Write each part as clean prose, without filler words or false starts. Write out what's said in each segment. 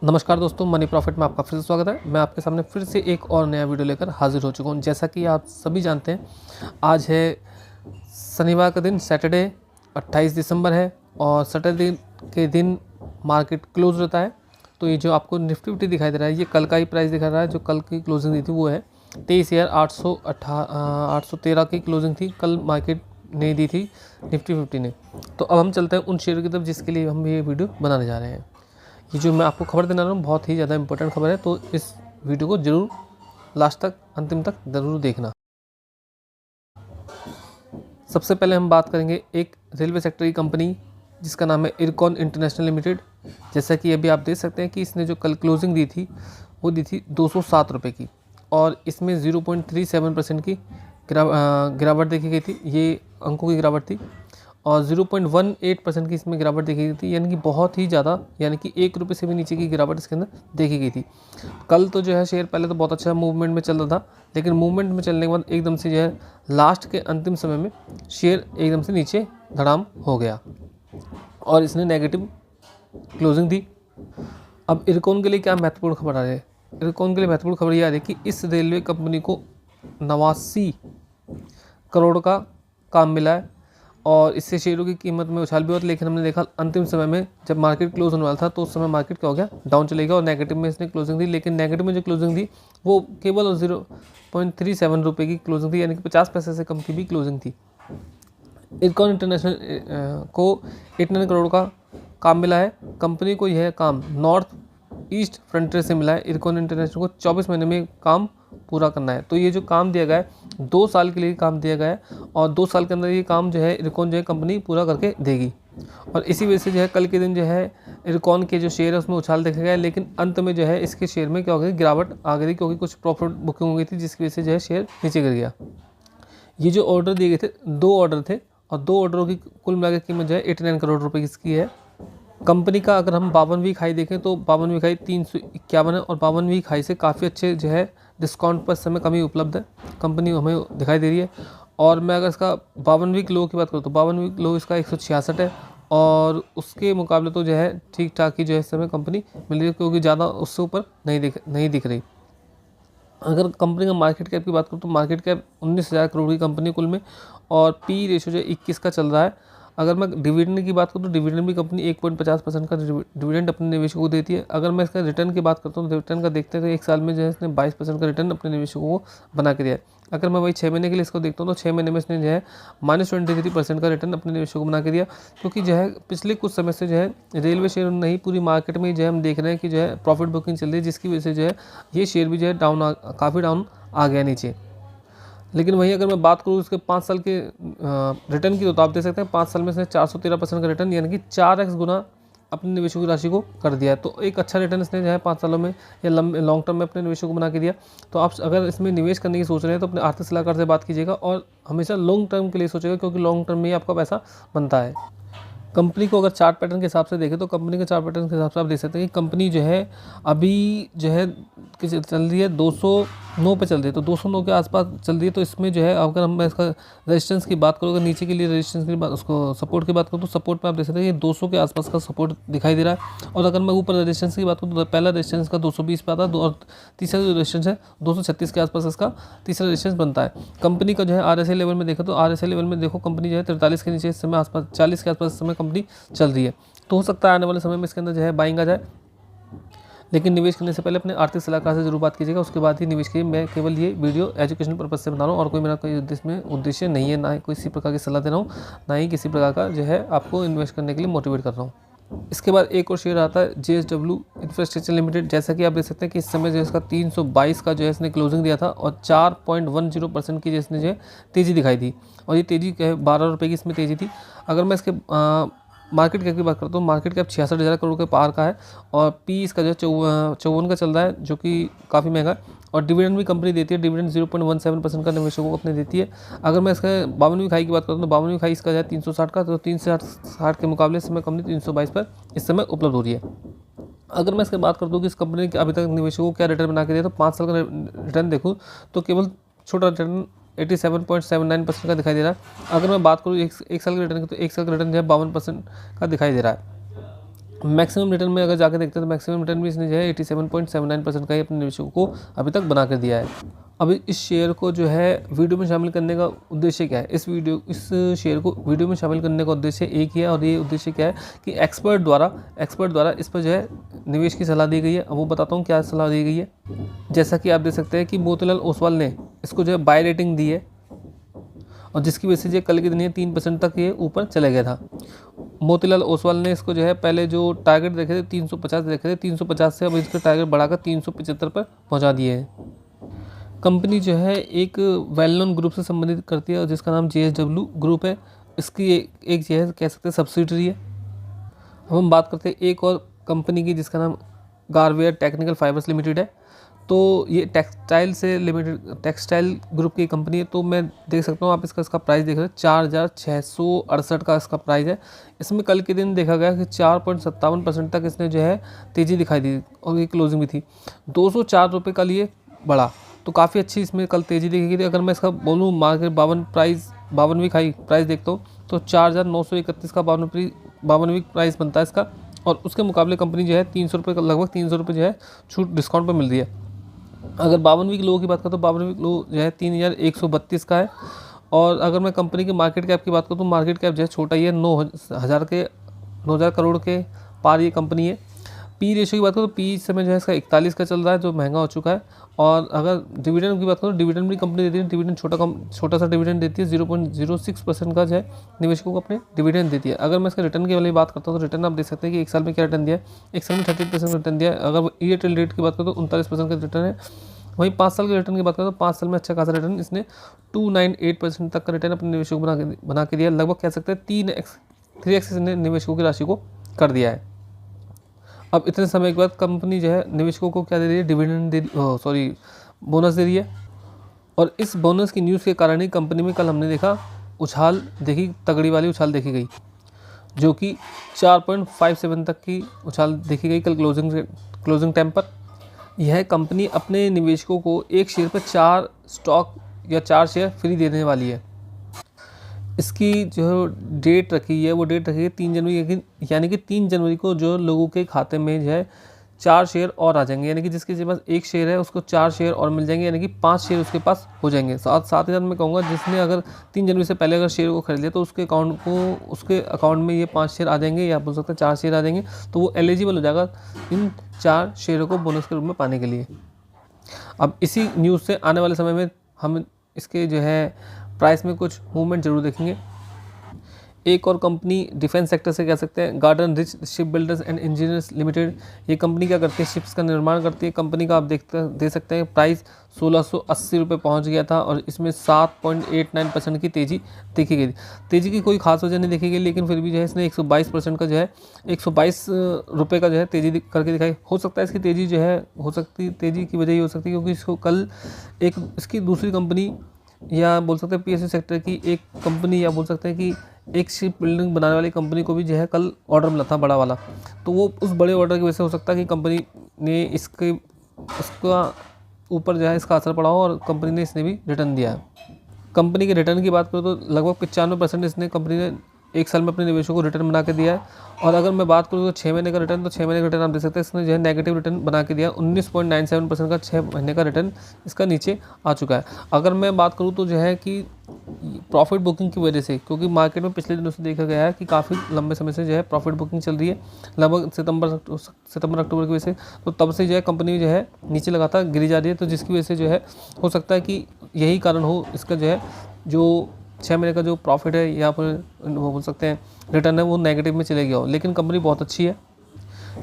नमस्कार दोस्तों, money profit में आपका फिर से स्वागत है। मैं आपके सामने फिर से एक और नया वीडियो लेकर हाजिर हो चुका हूं। जैसा कि आप सभी जानते हैं, आज है शनिवार का दिन, सैटरडे 28 दिसंबर है और सैटरडे के दिन मार्केट क्लोज रहता है। तो ये जो आपको निफ्टी दिखाई दे रहा है, ये कल का ही प्राइस दिखा रहा है। जो कल की क्लोजिंग दी थी वो है 23,813 की क्लोजिंग थी, कल मार्केट ने दी थी निफ्टी 50 ने। तो अब हम चलते हैं उन शेयर की तरफ जिसके लिए हम ये वीडियो बनाने जा रहे हैं। ये जो मैं आपको खबर देना रहा हूँ बहुत ही ज़्यादा इंपॉर्टेंट खबर है, तो इस वीडियो को जरूर लास्ट तक, अंतिम तक ज़रूर देखना। सबसे पहले हम बात करेंगे एक रेलवे सेक्टर की कंपनी जिसका नाम है इरकॉन इंटरनेशनल लिमिटेड। जैसा कि अभी आप देख सकते हैं कि इसने जो कल क्लोजिंग दी थी वो दी थी 207 रुपये की और इसमें 0.37% की गिरावट देखी गई थी। ये अंकों की गिरावट थी और 0.18% की इसमें गिरावट देखी गई थी, यानी कि बहुत ही ज़्यादा, यानी कि 1 रुपये से भी नीचे की गिरावट इसके अंदर देखी गई थी। कल तो जो है शेयर पहले तो बहुत अच्छा मूवमेंट में चल रहा था, लेकिन मूवमेंट में चलने के बाद एकदम से जो है लास्ट के अंतिम समय में शेयर एकदम से नीचे धड़ाम हो गया और इसने नेगेटिव क्लोजिंग दी। अब इरकॉन के लिए क्या महत्वपूर्ण खबर आ रही है? इरकॉन के लिए महत्वपूर्ण खबर यह आ रही है कि इस रेलवे कंपनी को 89 करोड़ का काम मिला है और इससे शेयरों की कीमत में उछाल भी हुआ। लेकिन हमने देखा अंतिम समय में जब मार्केट क्लोज होने वाला था तो उस समय मार्केट क्या हो गया, डाउन चले गया और नेगेटिव में इसने क्लोजिंग दी। लेकिन नेगेटिव में जो क्लोजिंग थी वो केवल 0.37 रुपये की क्लोजिंग थी, यानी कि 50 पैसे से कम की भी क्लोजिंग थी। इरकॉन इंटरनेशनल को 89 करोड़ का काम मिला है। कंपनी को यह काम नॉर्थ ईस्ट फ्रंटियर से मिला है। इरकॉन इंटरनेशनल को 24 महीने में काम पूरा करना है। तो ये जो काम दिया गया है 2 साल के लिए काम दिया गया है और 2 साल के अंदर ये काम जो है इरकॉन जो है कंपनी पूरा करके देगी। और इसी वजह से जो है कल के दिन जो है इरकॉन के जो शेयर है उसमें उछाल देखा गया, लेकिन अंत में जो है इसके शेयर में क्या हो गई, गिरावट आ गई, क्योंकि कुछ प्रॉफिट बुकिंग हो गई थी जिसकी वजह से जो है शेयर नीचे गिर गया। ये जो ऑर्डर दिए गए थे 2 ऑर्डर थे और 2 ऑर्डरों की कुल मिलाकर कीमत जो है 89 करोड़ रुपए की है। कंपनी का अगर हम 52वीं खाई देखें तो 52वीं खाई 351 है और 52वीं खाई से काफ़ी अच्छे जो है डिस्काउंट पर इस समय कमी उपलब्ध है, कंपनी हमें दिखाई दे रही है। और मैं अगर इसका 52वीं लो की बात करूँ तो 52वीं लो इसका 166 है और उसके मुकाबले तो जो है ठीक ठाक ही जो है इस समय कंपनी मिल रही है, क्योंकि ज़्यादा उससे ऊपर नहीं दिख रही। अगर कंपनी का मार्केट कैप की बात करूँ तो मार्केट कैप 19,000 करोड़ की कंपनी कुल में और पी रेशो जो 21 का चल रहा है। अगर मैं डिविडेंड की बात करूँ तो डिविडेंड भी कंपनी 1.50% का डिविडेंड अपने निवेशकों को देती है। अगर मैं इसका रिटर्न की बात करता हूँ तो रिटर्न का देखते हैं तो एक साल में जो है इसने 22% का रिटर्न अपने निवेशकों को बना के दिया है। अगर मैं वही 6 महीने के लिए इसको देखता हूँ तो 6 महीने में इसने जो है -23% का रिटर्न अपने निवेशकों को बना के दिया, क्योंकि जो है पिछले कुछ समय से जो है रेलवे शेयर नहीं पूरी मार्केट में जो है हम देख रहे हैं कि जो है प्रॉफिट बुकिंग चल रही है, जिसकी वजह से जो है ये शेयर भी जो है काफ़ी डाउन आ गया नीचे। लेकिन वहीं अगर मैं बात करूँ इसके 5 साल के रिटर्न की तो आप देख सकते हैं 5 साल में इसने 413% का रिटर्न, यानी कि 4x गुना अपने निवेशों की राशि को कर दिया है। तो एक अच्छा रिटर्न इसने जो है 5 सालों में या लॉन्ग टर्म में अपने निवेशों को बना के दिया। तो आप अगर इसमें निवेश करने की सोच रहे हैं तो अपने आर्थिक सलाहकार से बात कीजिएगा और हमेशा लॉन्ग टर्म के लिए सोचेगा, क्योंकि लॉन्ग टर्म में ही आपका पैसा बनता है। कंपनी को अगर चार्ट पैटर्न के हिसाब से देखें तो कंपनी के चार्ट पैटर्न के हिसाब से आप देख सकते हैं कि कंपनी जो है अभी जो है चल रही है 209 पे चल रही है, तो 209 के आसपास चल रही है। तो इसमें जो है अगर मैं इसका रेजिस्टेंस की बात करूँ, अगर नीचे के लिए रेजिस्टेंस की बात, उसको सपोर्ट की बात करूँ तो सपोर्ट पे आप देख सकते हैं कि 200 के आसपास का सपोर्ट दिखाई दे रहा है। और अगर मैं ऊपर रेजिस्टेंस की बात करूँ तो पहला रेजिस्टेंस का 220 पे आता है और तीसरा जो रेजिस्टेंस है 236 के आसपास इसका तीसरा रेजिस्टेंस बनता है। कंपनी का जो है RSI लेवल में देखो तो RSI लेवल में देखो कंपनी जो है 43 के नीचे इस समय आसपास 40 के आसपास इस समय कंपनी चल रही है। तो हो सकता है आने वाले समय में इसके अंदर जो है बाइंग आ जाए, लेकिन निवेश करने से पहले अपने आर्थिक सलाहकार से जरूर बात कीजिएगा, उसके बाद ही निवेश कीजिए। मैं केवल ये वीडियो एजुकेशन पर्पज से बना रहा हूँ और कोई मेरा कोई उद्देश्य नहीं है, ना ही किसी प्रकार की सलाह दे रहा हूँ, ना ही किसी प्रकार का जो है आपको इन्वेस्ट करने के लिए मोटिवेट कर रहा हूँ। इसके बाद एक और शेयर आता है JSW इंफ्रास्ट्रक्चर लिमिटेड। जैसा कि आप देख सकते हैं कि इस समय जो इसका 322 का जो है इसने क्लोजिंग दिया था और 4.10% की जो इसने जो है तेज़ी दिखाई थी और ये तेज़ी 12 रुपये की इसमें तेज़ी थी। अगर मैं इसके मार्केट कैप की बात करता हूँ, मार्केट कैप 66,000 करोड़ के पार का है और पी इसका जो है 54 का चल रहा है, जो कि काफ़ी महंगा है। और डिविडेंड भी कंपनी देती है, डिविडेंड 0.17% का निवेशकों को अपने देती है। अगर मैं इसका 52वीं खाई की बात करता हूँ तो 52वीं खाई इसका जो है 360 का, तो 360 के मुकाबले इस समय कंपनी 322 पर इस समय उपलब्ध हो रही है। अगर मैं इसकी बात करता हूँ कि इस कंपनी ने अभी तक निवेशकों को क्या रिटर्न बना के दिया, तो 5 साल का रिटर्न देखूँ तो केवल छोटा रिटर्न 87.79% का दिखाई दे रहा है। अगर मैं बात करूँ एक साल के रिटर्न की तो एक साल का रिटर्न जो है 52% का दिखाई दे रहा है। मैक्सिमम रिटर्न में अगर जाकर देखते हैं तो मैक्सिमम रिटर्न भी इसने जो है 87.79% का ही अपने निवेशकों को अभी तक बना कर दिया है। अभी इस शेयर को जो है वीडियो में शामिल करने का उद्देश्य क्या है, इस शेयर को वीडियो में शामिल करने का उद्देश्य एक ही है, और ये उद्देश्य क्या है कि एक्सपर्ट द्वारा इस पर जो है निवेश की सलाह दी गई है। अब वो बताता हूँ क्या सलाह दी गई है। जैसा कि आप देख सकते हैं कि मोतीलाल ओसवाल ने इसको जो है बाय रेटिंग दी है, और जिसकी वजह से जो कल के दिन ये 3% तक ये ऊपर चले गया था। मोतीलाल ओसवाल ने इसको जो है पहले जो टारगेट देखे थे 350 देखे थे, 350 से अब इसका टारगेट बढ़ाकर 375 पर पहुंचा दिए है। कंपनी जो है एक वेल नोन ग्रुप से संबंधित करती है, और जिसका नाम JSW ग्रुप है। इसकी एक जो है कह सकते हैं सब्सिडरी है। अब हम बात करते हैं एक और कंपनी की, जिसका नाम गारवेयर टेक्निकल फाइबर्स लिमिटेड है। तो ये टेक्सटाइल ग्रुप की कंपनी है। तो मैं देख सकता हूँ, आप इसका प्राइस देख रहे हैं 4,668 का इसका प्राइस है। इसमें कल के दिन देखा गया कि 4.57% तक इसने जो है तेज़ी दिखाई दी, और ये क्लोजिंग भी थी 204 रुपये का लिए बढ़ा, तो काफ़ी अच्छी इसमें कल तेज़ी देखी गई थी। अगर मैं इसका बोलूँ मार्केट 52वीं हाई प्राइस देखता हूँ तो 4,931 का 52वीं प्राइस बनता है इसका, और उसके मुकाबले कंपनी जो है 300 रुपये का, लगभग 300 रुपये जो है छूट डिस्काउंट पर मिल रही है। अगर 52वीं लो की बात करें तो 52वीं लो जो है 3,132 का है। और अगर मैं कंपनी की मार्केट कैप की बात करूँ तो मार्केट कैप जो है छोटा ही है, 9,000 करोड़ के पार ये कंपनी है। पी रेशियो की बात करूँ तो पी इस समय जो है इसका 41 का चल रहा है, जो महंगा हो चुका है। और अगर डिविडेंड की बात करूँ, डिविडेंड भी कंपनी देती है, डिविडेंड छोटा सा डिविडेंड देती है, 0.06% का जो है निवेशकों को अपने डिविडेंड देती है। अगर मैं इसका रिटर्न की वाली बात करता हूँ तो रिटर्न आप देख सकते हैं कि एक साल में क्या रिटर्न दिया है। एक साल में 38% रिटर्न दिया है। अगर ईयर टिल डेट की बात करें तो 39% का रिटर्न है। वहीं 5 साल के रिटर्न की बात करें तो 5 साल में अच्छा खासा रिटर्न इसने 298% तक का रिटर्न अपने निवेशकों को बना के दिया। लगभग कह सकते हैं 3x इसने निवेशकों की राशि को कर दिया है। अब इतने समय के बाद कंपनी जो है निवेशकों को क्या दे रही है, बोनस दे रही है। और इस बोनस की न्यूज़ के कारण ही कंपनी में कल हमने देखा तगड़ी वाली उछाल देखी गई, जो कि 4.57 तक की उछाल देखी गई कल क्लोजिंग टाइम पर। यह कंपनी अपने निवेशकों को एक शेयर पर 4 स्टॉक या 4 शेयर फ्री देने वाली है। इसकी जो डेट रखी है वो डेट रखी है 3 जनवरी, यानी कि 3 जनवरी को जो लोगों के खाते में जो है 4 शेयर और आ जाएंगे, यानी कि जिसके पास 1 शेयर है उसको 4 शेयर और मिल जाएंगे, यानी कि 5 शेयर उसके पास हो जाएंगे। साथ ही साथ मैं कहूँगा जिसने अगर 3 जनवरी से पहले अगर शेयर को खरीद लिया तो उसके अकाउंट में ये 5 शेयर आ जाएंगे, या बोल सकते हैं 4 शेयर आ जाएंगे, तो वो एलिजिबल हो जाएगा इन 4 शेयरों को बोनस के रूप में पाने के लिए। अब इसी न्यूज़ से आने वाले समय में हम इसके जो है प्राइस में कुछ मूवमेंट जरूर देखेंगे। एक और कंपनी डिफेंस सेक्टर से कह सकते हैं, garden rich ship builders and engineers limited. ये कंपनी क्या करती है, शिप्स का निर्माण करती है। कंपनी का आप दे सकते हैं प्राइस 1,680 रुपये पहुँच गया था, और इसमें 7.89% की तेज़ी देखी गई थी। तेज़ी की कोई खास वजह नहीं देखी गई, लेकिन फिर भी जो है इसने 122% का जो है 122 रुपये का जो है तेज़ी करके दिखाई। हो सकता है इसकी तेज़ी जो है तेज़ी की वजह ये हो सकती है क्योंकि इसको कल एक इसकी दूसरी कंपनी, या बोल सकते हैं PSU सेक्टर की एक कंपनी, या बोल सकते हैं कि एक शिप बिल्डिंग बनाने वाली कंपनी को भी जो है कल ऑर्डर मिला था बड़ा वाला। तो वो उस बड़े ऑर्डर की वजह से हो सकता है कि कंपनी ने इसका ऊपर जो है इसका असर पड़ा हो, और कंपनी ने इसने भी रिटर्न दिया है। कंपनी के रिटर्न की बात करूँ तो लगभग 95% इसने कंपनी ने एक साल में अपने निवेशों को रिटर्न बना के दिया है। और अगर मैं बात करूँ तो 6 महीने का रिटर्न, तो 6 महीने का रिटर्न आप देख सकते हैं इसने जो है नेगेटिव रिटर्न बना के दिया। 19.97% का 6 महीने का रिटर्न इसका नीचे आ चुका है। अगर मैं बात करूँ तो जो है कि प्रॉफिट बुकिंग की वजह से, क्योंकि मार्केट में पिछले दिनों से देखा गया है कि काफ़ी लंबे समय से जो है प्रॉफिट बुकिंग चल रही है, लगभग सितंबर अक्टूबर की वजह से, तो तब से जो है कंपनी जो है नीचे लगातार गिरी जा रही है। तो जिसकी वजह से जो है हो सकता है कि यही कारण हो इसका जो है जो 6 महीने का जो प्रॉफिट है या फिर वो बोल सकते हैं रिटर्न है वो नेगेटिव में चले गया हो। लेकिन कंपनी बहुत अच्छी है।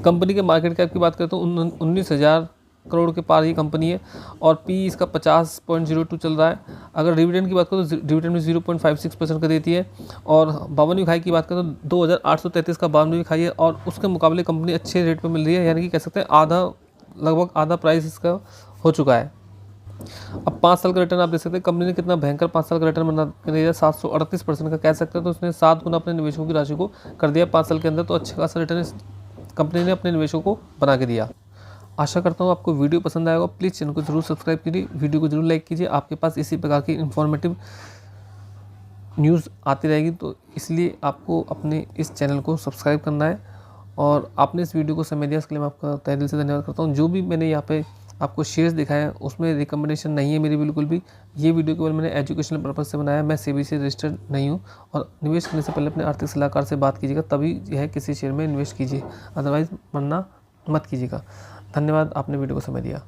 कंपनी के मार्केट कैप की बात करें तो 19,000 करोड़ के पार ही कंपनी है, और पी इसका 50.02 चल रहा है। अगर डिविडेंड की बात करें तो डिविडेंड में 0.56% का देती है, और 52वीं खाई की बात करें तो 2,833 का 52वीं खाई है, और उसके मुकाबले कंपनी अच्छे रेट पर मिल रही है, यानी कि कह सकते हैं लगभग आधा प्राइस इसका हो चुका है। अब 5 साल का रिटर्न आप देख सकते हैं कंपनी ने कितना भयंकर 5 साल का रिटर्न बना दिया, 738% का कह सकते हैं। तो उसने 7 गुना अपने निवेशकों की राशि को कर दिया 5 साल के अंदर। तो अच्छा खासा रिटर्न इस कंपनी ने अपने निवेशकों को बना के दिया। आशा करता हूँ आपको वीडियो पसंद आएगा। प्लीज़ चैनल को जरूर सब्सक्राइब कीजिए, वीडियो को जरूर लाइक कीजिए। आपके पास इसी प्रकार की इन्फॉर्मेटिव न्यूज़ आती रहेगी, तो इसलिए आपको अपने इस चैनल को सब्सक्राइब करना है। और आपने इस वीडियो को समय दिया, इसके लिए मैं आपका तहे दिल से धन्यवाद करता हूँ। जो भी मैंने यहाँ पे आपको शेयर्स दिखाए हैं उसमें रिकमेंडेशन नहीं है मेरी बिल्कुल भी। ये वीडियो केवल मैंने एजुकेशनल पर्पज़ से बनाया है। मैं सेबी से रजिस्टर्ड नहीं हूँ और निवेश करने से पहले अपने आर्थिक सलाहकार से बात कीजिएगा, तभी यह किसी शेयर में इन्वेस्ट कीजिए, अदरवाइज़ वरना मत कीजिएगा। धन्यवाद, आपने वीडियो को समय दिया।